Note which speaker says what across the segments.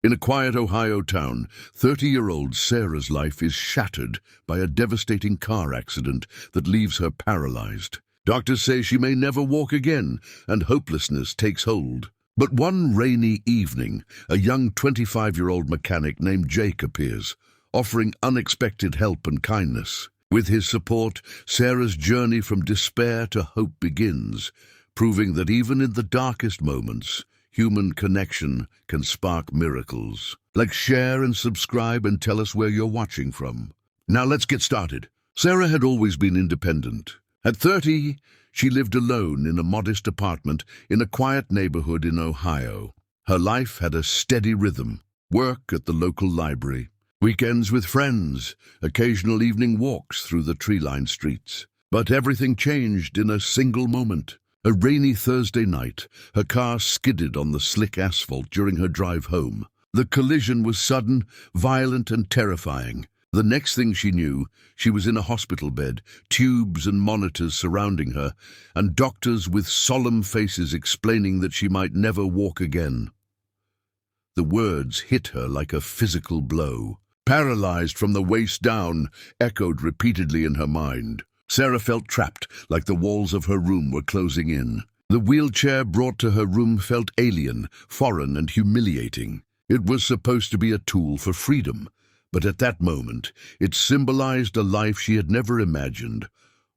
Speaker 1: In a quiet Ohio town, 30-year-old Sarah's life is shattered by a devastating car accident that leaves her paralyzed. Doctors say she may never walk again, and hopelessness takes hold. But one rainy evening, a young 25-year-old mechanic named Jake appears, offering unexpected help and kindness. With his support, Sarah's journey from despair to hope begins, proving that even in the darkest moments, human connection can spark miracles. Like, share and subscribe and tell us where you're watching from. Now let's get started. Sarah had always been independent. At 30, she lived alone in a modest apartment in a quiet neighborhood in Ohio. Her life had a steady rhythm: work at the local library, weekends with friends, occasional evening walks through the tree-lined streets. But everything changed in a single moment. A rainy Thursday night, her car skidded on the slick asphalt during her drive home. The collision was sudden, violent, and terrifying. The next thing she knew, she was in a hospital bed, tubes and monitors surrounding her, and doctors with solemn faces explaining that she might never walk again. The words hit her like a physical blow. Paralyzed from the waist down, echoed repeatedly in her mind. Sarah felt trapped, like the walls of her room were closing in. The wheelchair brought to her room felt alien, foreign, and humiliating. It was supposed to be a tool for freedom, but at that moment, it symbolized a life she had never imagined,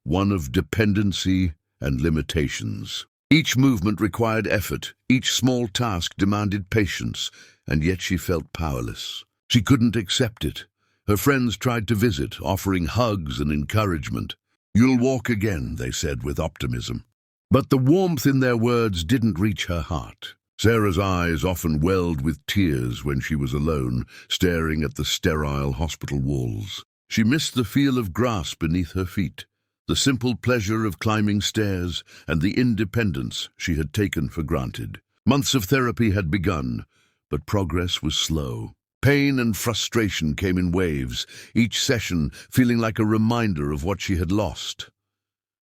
Speaker 1: one of dependency and limitations. Each movement required effort, each small task demanded patience, and yet she felt powerless. She couldn't accept it. Her friends tried to visit, offering hugs and encouragement. "You'll walk again," they said with optimism. But the warmth in their words didn't reach her heart. Sarah's eyes often welled with tears when she was alone, staring at the sterile hospital walls. She missed the feel of grass beneath her feet, the simple pleasure of climbing stairs, and the independence she had taken for granted. Months of therapy had begun, but progress was slow. Pain and frustration came in waves, each session feeling like a reminder of what she had lost.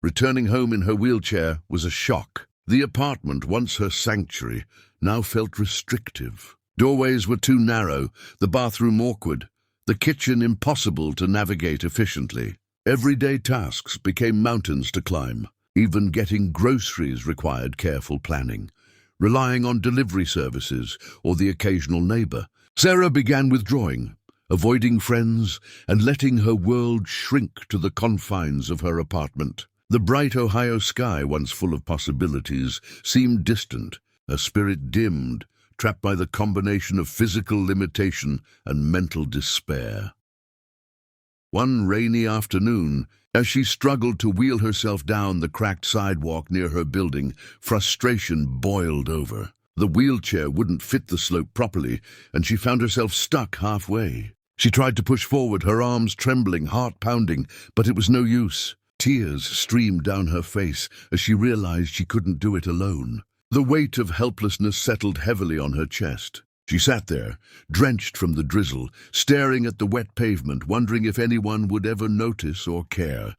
Speaker 1: Returning home in her wheelchair was a shock. The apartment, once her sanctuary, now felt restrictive. Doorways were too narrow, the bathroom awkward, the kitchen impossible to navigate efficiently. Everyday tasks became mountains to climb. Even getting groceries required careful planning, relying on delivery services or the occasional neighbor. Sarah began withdrawing, avoiding friends, and letting her world shrink to the confines of her apartment. The bright Ohio sky, once full of possibilities, seemed distant, her spirit dimmed, trapped by the combination of physical limitation and mental despair. One rainy afternoon, as she struggled to wheel herself down the cracked sidewalk near her building, frustration boiled over. The wheelchair wouldn't fit the slope properly, and she found herself stuck halfway. She tried to push forward, her arms trembling, heart pounding, but it was no use. Tears streamed down her face as she realized she couldn't do it alone. The weight of helplessness settled heavily on her chest. She sat there, drenched from the drizzle, staring at the wet pavement, wondering if anyone would ever notice or care.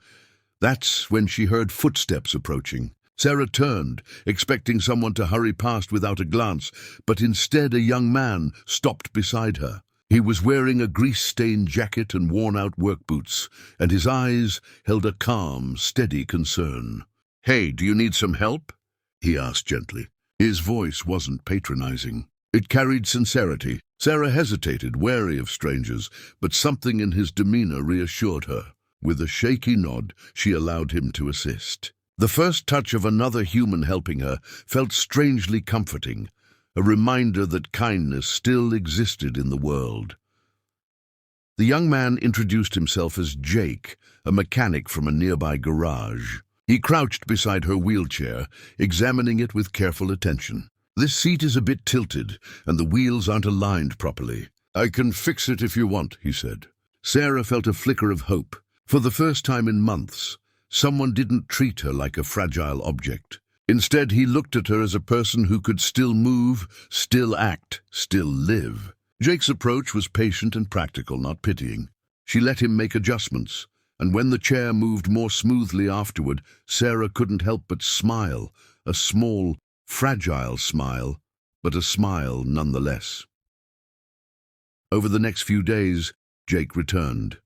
Speaker 1: That's when she heard footsteps approaching. Sarah turned, expecting someone to hurry past without a glance, but instead a young man stopped beside her. He was wearing a grease-stained jacket and worn-out work boots, and his eyes held a calm, steady concern. "Hey, do you need some help?" he asked gently. His voice wasn't patronizing. It carried sincerity. Sarah hesitated, wary of strangers, but something in his demeanor reassured her. With a shaky nod, she allowed him to assist. The first touch of another human helping her felt strangely comforting, a reminder that kindness still existed in the world. The young man introduced himself as Jake, a mechanic from a nearby garage. He crouched beside her wheelchair, examining it with careful attention. "This seat is a bit tilted, and the wheels aren't aligned properly. I can fix it if you want," he said. Sarah felt a flicker of hope. For the first time in months, someone didn't treat her like a fragile object. Instead, he looked at her as a person who could still move, still act, still live. Jake's approach was patient and practical, not pitying. She let him make adjustments, and when the chair moved more smoothly afterward, Sarah couldn't help but smile, a small, fragile smile, but a smile nonetheless. Over the next few days, Jake returned.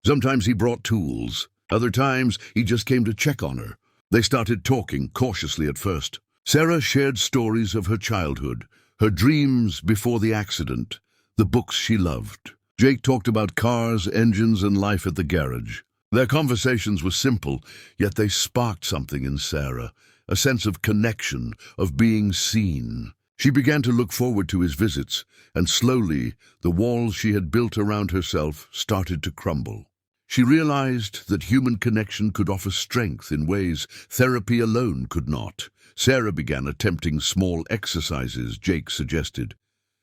Speaker 1: Sometimes he brought tools. Other times, he just came to check on her. They started talking, cautiously at first. Sarah shared stories of her childhood, her dreams before the accident, the books she loved. Jake talked about cars, engines, and life at the garage. Their conversations were simple, yet they sparked something in Sarah, a sense of connection, of being seen. She began to look forward to his visits, and slowly, the walls she had built around herself started to crumble. She realized that human connection could offer strength in ways therapy alone could not. Sarah began attempting small exercises Jake suggested.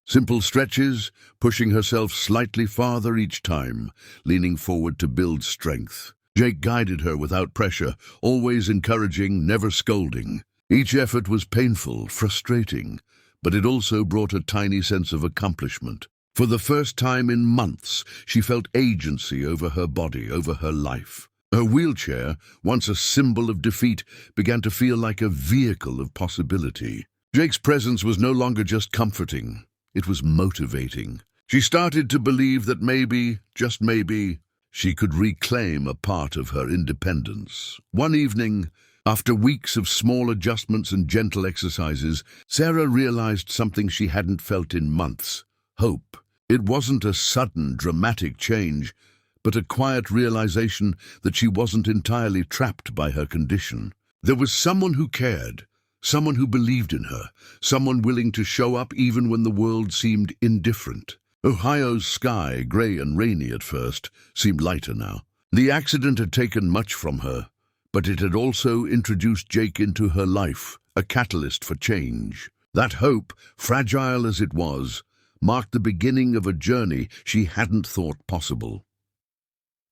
Speaker 1: Simple stretches, pushing herself slightly farther each time, leaning forward to build strength. Jake guided her without pressure, always encouraging, never scolding. Each effort was painful, frustrating, but it also brought a tiny sense of accomplishment. For the first time in months, she felt agency over her body, over her life. Her wheelchair, once a symbol of defeat, began to feel like a vehicle of possibility. Jake's presence was no longer just comforting. It was motivating. She started to believe that maybe, just maybe, she could reclaim a part of her independence. One evening, after weeks of small adjustments and gentle exercises, Sarah realized something she hadn't felt in months: hope. It wasn't a sudden, dramatic change, but a quiet realization that she wasn't entirely trapped by her condition. There was someone who cared, someone who believed in her, someone willing to show up even when the world seemed indifferent. Ohio's sky, gray and rainy at first, seemed lighter now. The accident had taken much from her, but it had also introduced Jake into her life, a catalyst for change. That hope, fragile as it was, marked the beginning of a journey she hadn't thought possible.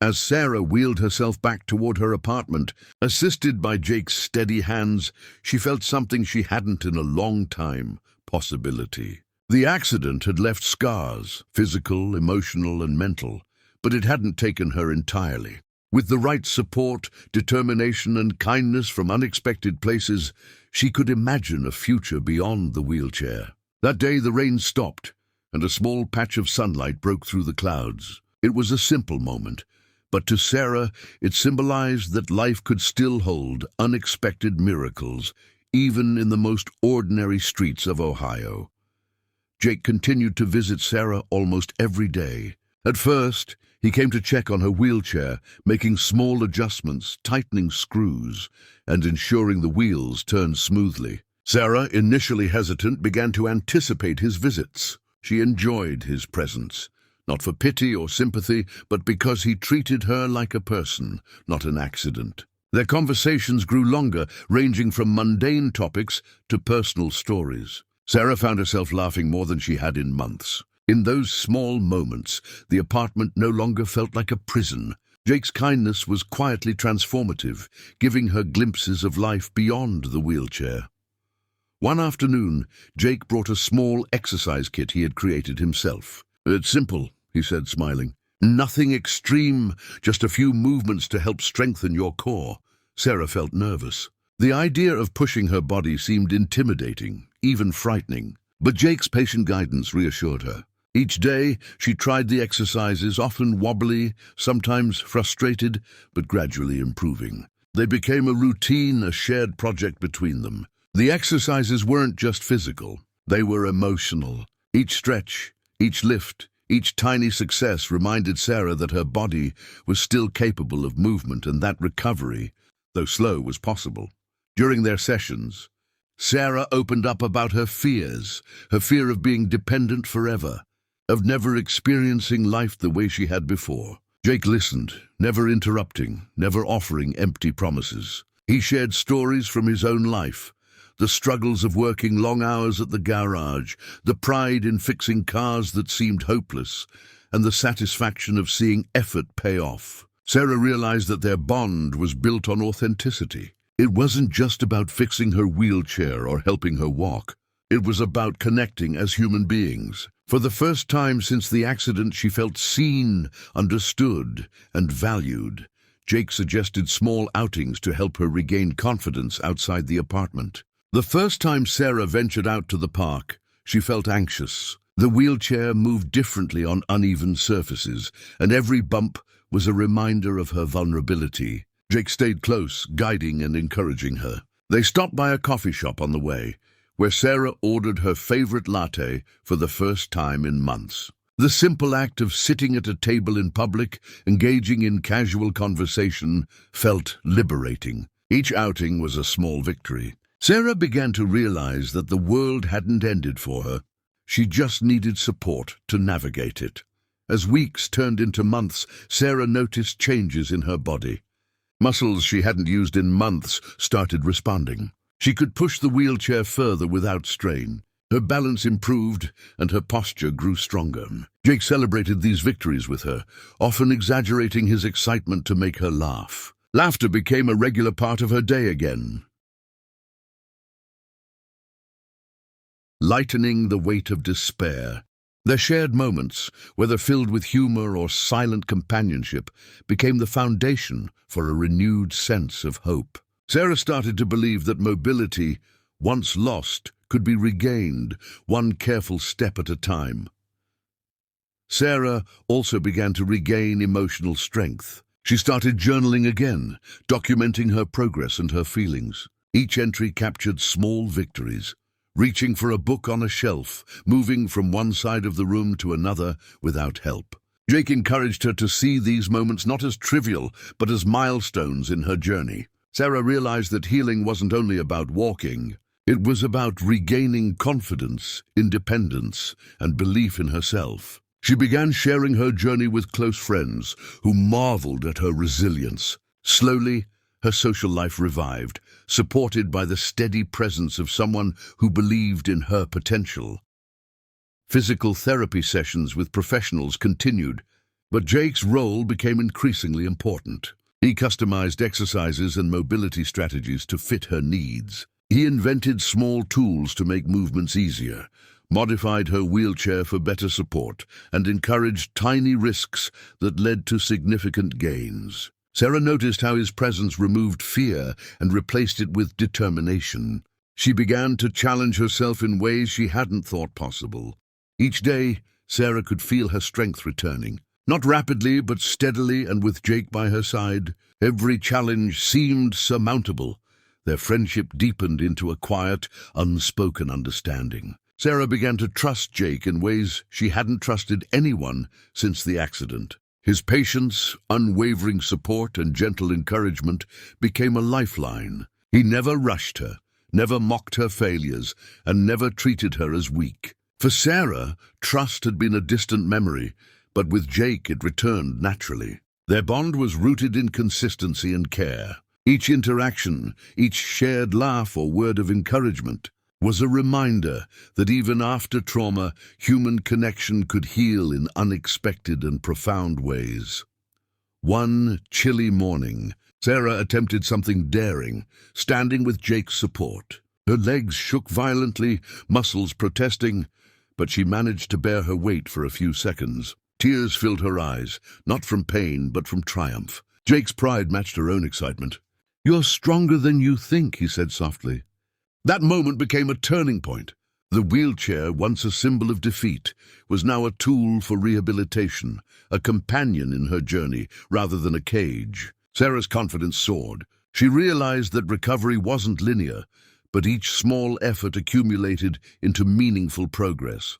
Speaker 1: As Sarah wheeled herself back toward her apartment, assisted by Jake's steady hands, she felt something she hadn't in a long time: possibility. The accident had left scars, physical, emotional, and mental, but it hadn't taken her entirely. With the right support, determination, and kindness from unexpected places, she could imagine a future beyond the wheelchair. That day the rain stopped, and a small patch of sunlight broke through the clouds. It was a simple moment, but to Sarah it symbolized that life could still hold unexpected miracles, even in the most ordinary streets of Ohio. Jake continued to visit Sarah almost every day. At first, he came to check on her wheelchair, making small adjustments, tightening screws, and ensuring the wheels turned smoothly. Sarah, initially hesitant, began to anticipate his visits. She enjoyed his presence, not for pity or sympathy, but because he treated her like a person, not an accident. Their conversations grew longer, ranging from mundane topics to personal stories. Sarah found herself laughing more than she had in months. In those small moments, the apartment no longer felt like a prison. Jake's kindness was quietly transformative, giving her glimpses of life beyond the wheelchair. One afternoon, Jake brought a small exercise kit he had created himself. "It's simple," he said, smiling. "Nothing extreme, just a few movements to help strengthen your core." Sarah felt nervous. The idea of pushing her body seemed intimidating, even frightening. But Jake's patient guidance reassured her. Each day, she tried the exercises, often wobbly, sometimes frustrated, but gradually improving. They became a routine, a shared project between them. The exercises weren't just physical, they were emotional. Each stretch, each lift, each tiny success reminded Sarah that her body was still capable of movement and that recovery, though slow, was possible. During their sessions, Sarah opened up about her fears, her fear of being dependent forever, of never experiencing life the way she had before. Jake listened, never interrupting, never offering empty promises. He shared stories from his own life, the struggles of working long hours at the garage, the pride in fixing cars that seemed hopeless, and the satisfaction of seeing effort pay off. Sarah realized that their bond was built on authenticity. It wasn't just about fixing her wheelchair or helping her walk. It was about connecting as human beings. For the first time since the accident, she felt seen, understood, and valued. Jake suggested small outings to help her regain confidence outside the apartment. The first time Sarah ventured out to the park, she felt anxious. The wheelchair moved differently on uneven surfaces, and every bump was a reminder of her vulnerability. Jake stayed close, guiding and encouraging her. They stopped by a coffee shop on the way, where Sarah ordered her favorite latte for the first time in months. The simple act of sitting at a table in public, engaging in casual conversation, felt liberating. Each outing was a small victory. Sarah began to realize that the world hadn't ended for her. She just needed support to navigate it. As weeks turned into months, Sarah noticed changes in her body. Muscles she hadn't used in months started responding. She could push the wheelchair further without strain. Her balance improved and her posture grew stronger. Jake celebrated these victories with her, often exaggerating his excitement to make her laugh. Laughter became a regular part of her day again, lightening the weight of despair. Their shared moments, whether filled with humor or silent companionship, became the foundation for a renewed sense of hope. Sarah started to believe that mobility, once lost, could be regained, one careful step at a time. Sarah also began to regain emotional strength. She started journaling again, documenting her progress and her feelings. Each entry captured small victories, reaching for a book on a shelf, moving from one side of the room to another without help. Jake encouraged her to see these moments not as trivial, but as milestones in her journey. Sarah realized that healing wasn't only about walking. It was about regaining confidence, independence, and belief in herself. She began sharing her journey with close friends who marveled at her resilience. Slowly, her social life revived, supported by the steady presence of someone who believed in her potential. Physical therapy sessions with professionals continued, but Jake's role became increasingly important. He customized exercises and mobility strategies to fit her needs. He invented small tools to make movements easier, modified her wheelchair for better support, and encouraged tiny risks that led to significant gains. Sarah noticed how his presence removed fear and replaced it with determination. She began to challenge herself in ways she hadn't thought possible. Each day, Sarah could feel her strength returning. Not rapidly, but steadily, and with Jake by her side, every challenge seemed surmountable. Their friendship deepened into a quiet, unspoken understanding. Sarah began to trust Jake in ways she hadn't trusted anyone since the accident. His patience, unwavering support, and gentle encouragement became a lifeline. He never rushed her, never mocked her failures, and never treated her as weak. For Sarah, trust had been a distant memory, but with Jake it returned naturally. Their bond was rooted in consistency and care. Each interaction, each shared laugh or word of encouragement, was a reminder that even after trauma, human connection could heal in unexpected and profound ways. One chilly morning, Sarah attempted something daring, standing with Jake's support. Her legs shook violently, muscles protesting, but she managed to bear her weight for a few seconds. Tears filled her eyes, not from pain, but from triumph. Jake's pride matched her own excitement. "You're stronger than you think," he said softly. That moment became a turning point. The wheelchair, once a symbol of defeat, was now a tool for rehabilitation, a companion in her journey rather than a cage. Sarah's confidence soared. She realized that recovery wasn't linear, but each small effort accumulated into meaningful progress.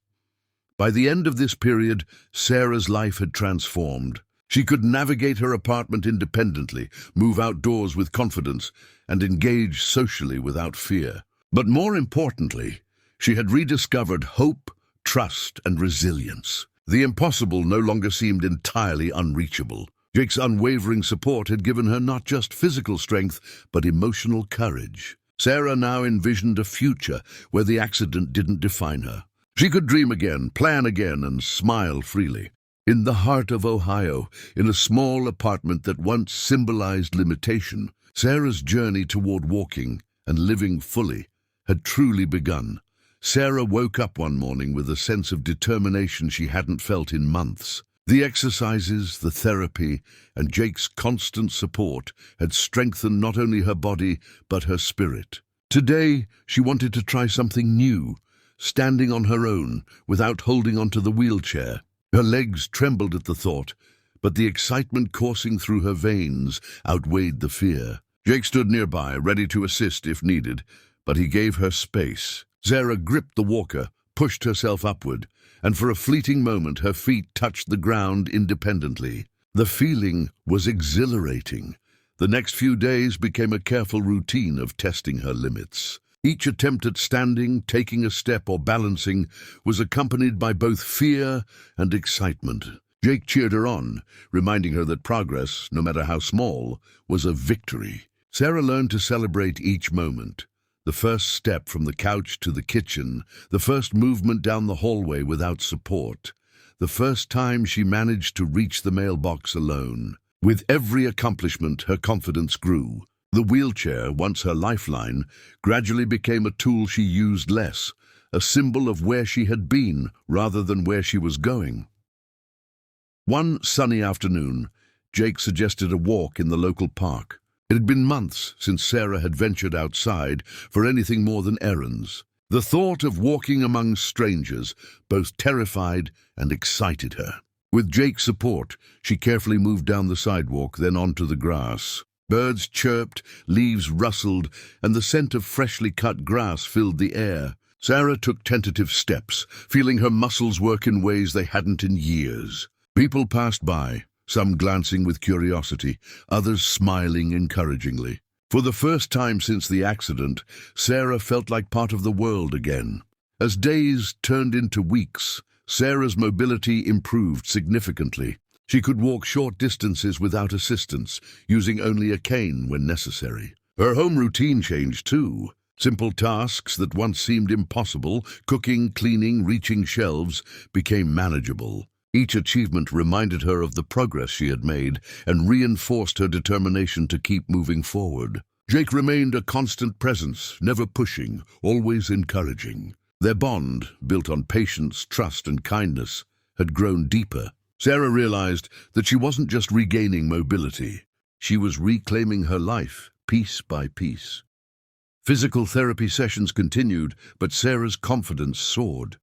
Speaker 1: By the end of this period, Sarah's life had transformed. She could navigate her apartment independently, move outdoors with confidence, and engage socially without fear. But more importantly, she had rediscovered hope, trust, and resilience. The impossible no longer seemed entirely unreachable. Jake's unwavering support had given her not just physical strength, but emotional courage. Sarah now envisioned a future where the accident didn't define her. She could dream again, plan again, and smile freely. In the heart of Ohio, in a small apartment that once symbolized limitation, Sarah's journey toward walking and living fully had truly begun. Sarah woke up one morning with a sense of determination she hadn't felt in months. The exercises, the therapy, and Jake's constant support had strengthened not only her body, but her spirit. Today, she wanted to try something new, standing on her own without holding onto the wheelchair. Her legs trembled at the thought, but the excitement coursing through her veins outweighed the fear. Jake stood nearby, ready to assist if needed, but he gave her space. Sarah gripped the walker, pushed herself upward, and for a fleeting moment her feet touched the ground independently. The feeling was exhilarating. The next few days became a careful routine of testing her limits. Each attempt at standing, taking a step, or balancing was accompanied by both fear and excitement. Jake cheered her on, reminding her that progress, no matter how small, was a victory. Sarah learned to celebrate each moment. The first step from the couch to the kitchen, the first movement down the hallway without support, the first time she managed to reach the mailbox alone. With every accomplishment, her confidence grew. The wheelchair, once her lifeline, gradually became a tool she used less, a symbol of where she had been rather than where she was going. One sunny afternoon, Jake suggested a walk in the local park. It had been months since Sarah had ventured outside for anything more than errands. The thought of walking among strangers both terrified and excited her. With Jake's support, she carefully moved down the sidewalk, then onto the grass. Birds chirped, leaves rustled, and the scent of freshly cut grass filled the air. Sarah took tentative steps, feeling her muscles work in ways they hadn't in years. People passed by, some glancing with curiosity, others smiling encouragingly. For the first time since the accident, Sarah felt like part of the world again. As days turned into weeks, Sarah's mobility improved significantly. She could walk short distances without assistance, using only a cane when necessary. Her home routine changed too. Simple tasks that once seemed impossible, cooking, cleaning, reaching shelves, became manageable. Each achievement reminded her of the progress she had made and reinforced her determination to keep moving forward. Jake remained a constant presence, never pushing, always encouraging. Their bond, built on patience, trust, and kindness, had grown deeper. Sarah realized that she wasn't just regaining mobility. She was reclaiming her life, piece by piece. Physical therapy sessions continued, but Sarah's confidence soared.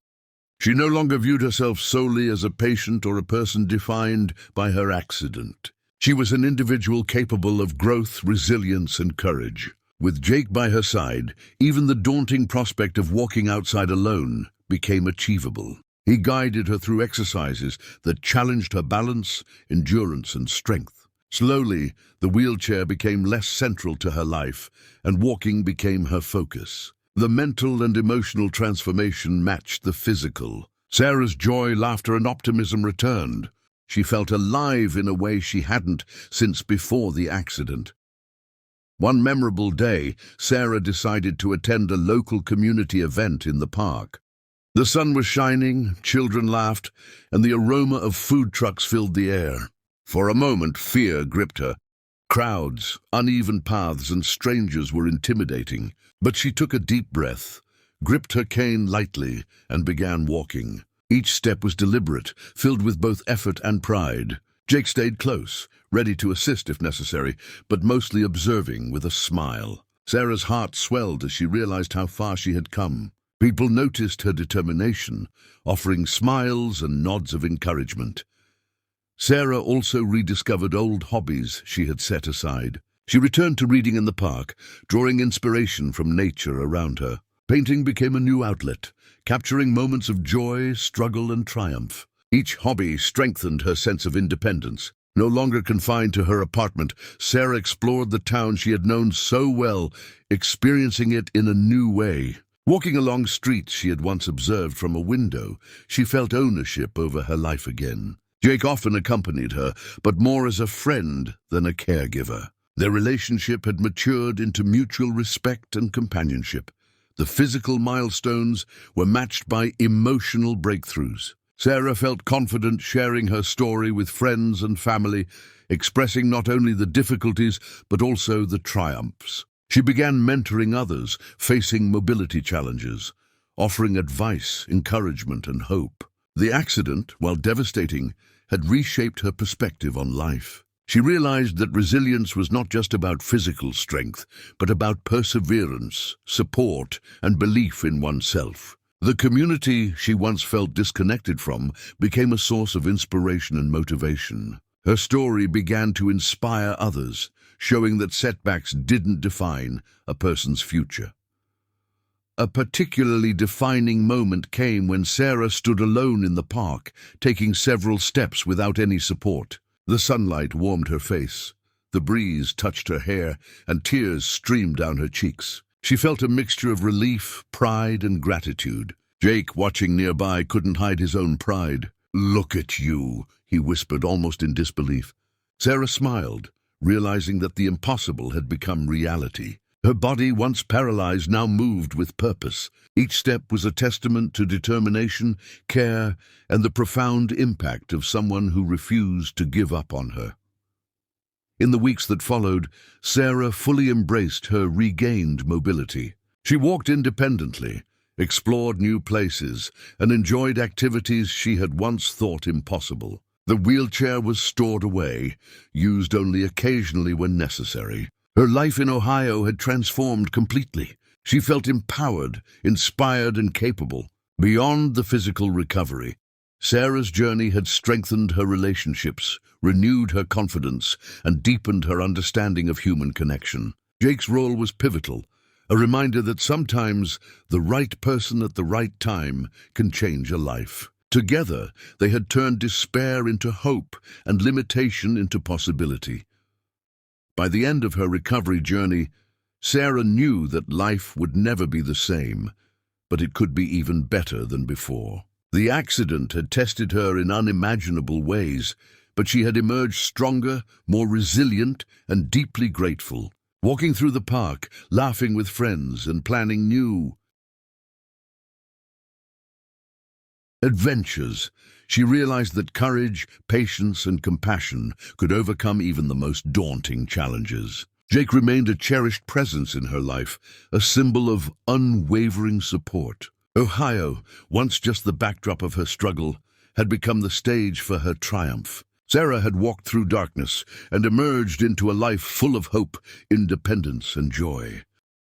Speaker 1: She no longer viewed herself solely as a patient or a person defined by her accident. She was an individual capable of growth, resilience, and courage. With Jake by her side, even the daunting prospect of walking outside alone became achievable. He guided her through exercises that challenged her balance, endurance, and strength. Slowly, the wheelchair became less central to her life, and walking became her focus. The mental and emotional transformation matched the physical. Sarah's joy, laughter, and optimism returned. She felt alive in a way she hadn't since before the accident. One memorable day, Sarah decided to attend a local community event in the park. The sun was shining, children laughed, and the aroma of food trucks filled the air. For a moment, fear gripped her. Crowds, uneven paths, and strangers were intimidating. But she took a deep breath, gripped her cane lightly, and began walking. Each step was deliberate, filled with both effort and pride. Jake stayed close, ready to assist if necessary, but mostly observing with a smile. Sarah's heart swelled as she realized how far she had come. People noticed her determination, offering smiles and nods of encouragement. Sarah also rediscovered old hobbies she had set aside. She returned to reading in the park, drawing inspiration from nature around her. Painting became a new outlet, capturing moments of joy, struggle, and triumph. Each hobby strengthened her sense of independence. No longer confined to her apartment, Sarah explored the town she had known so well, experiencing it in a new way. Walking along streets she had once observed from a window, she felt ownership over her life again. Jake often accompanied her, but more as a friend than a caregiver. Their relationship had matured into mutual respect and companionship. The physical milestones were matched by emotional breakthroughs. Sarah felt confident sharing her story with friends and family, expressing not only the difficulties but also the triumphs. She began mentoring others facing mobility challenges, offering advice, encouragement, and hope. The accident, while devastating, had reshaped her perspective on life. She realized that resilience was not just about physical strength, but about perseverance, support, and belief in oneself. The community she once felt disconnected from became a source of inspiration and motivation. Her story began to inspire others, showing that setbacks didn't define a person's future. A particularly defining moment came when Sarah stood alone in the park, taking several steps without any support. The sunlight warmed her face, the breeze touched her hair, and tears streamed down her cheeks. She felt a mixture of relief, pride, and gratitude. Jake, watching nearby, couldn't hide his own pride. "Look at you," he whispered, almost in disbelief. Sarah smiled, realizing that the impossible had become reality. Her body, once paralyzed, now moved with purpose. Each step was a testament to determination, care, and the profound impact of someone who refused to give up on her. In the weeks that followed, Sarah fully embraced her regained mobility. She walked independently, explored new places, and enjoyed activities she had once thought impossible. The wheelchair was stored away, used only occasionally when necessary. Her life in Ohio had transformed completely. She felt empowered, inspired, and capable. Beyond the physical recovery, Sarah's journey had strengthened her relationships, renewed her confidence, and deepened her understanding of human connection. Jake's role was pivotal, a reminder that sometimes the right person at the right time can change a life. Together, they had turned despair into hope and limitation into possibility. By the end of her recovery journey, Sarah knew that life would never be the same, but it could be even better than before. The accident had tested her in unimaginable ways, but she had emerged stronger, more resilient, and deeply grateful. Walking through the park, laughing with friends, and planning new adventures, she realized that courage, patience, and compassion could overcome even the most daunting challenges. Jake remained a cherished presence in her life, a symbol of unwavering support. Ohio, once just the backdrop of her struggle, had become the stage for her triumph. Sarah had walked through darkness and emerged into a life full of hope, independence, and joy.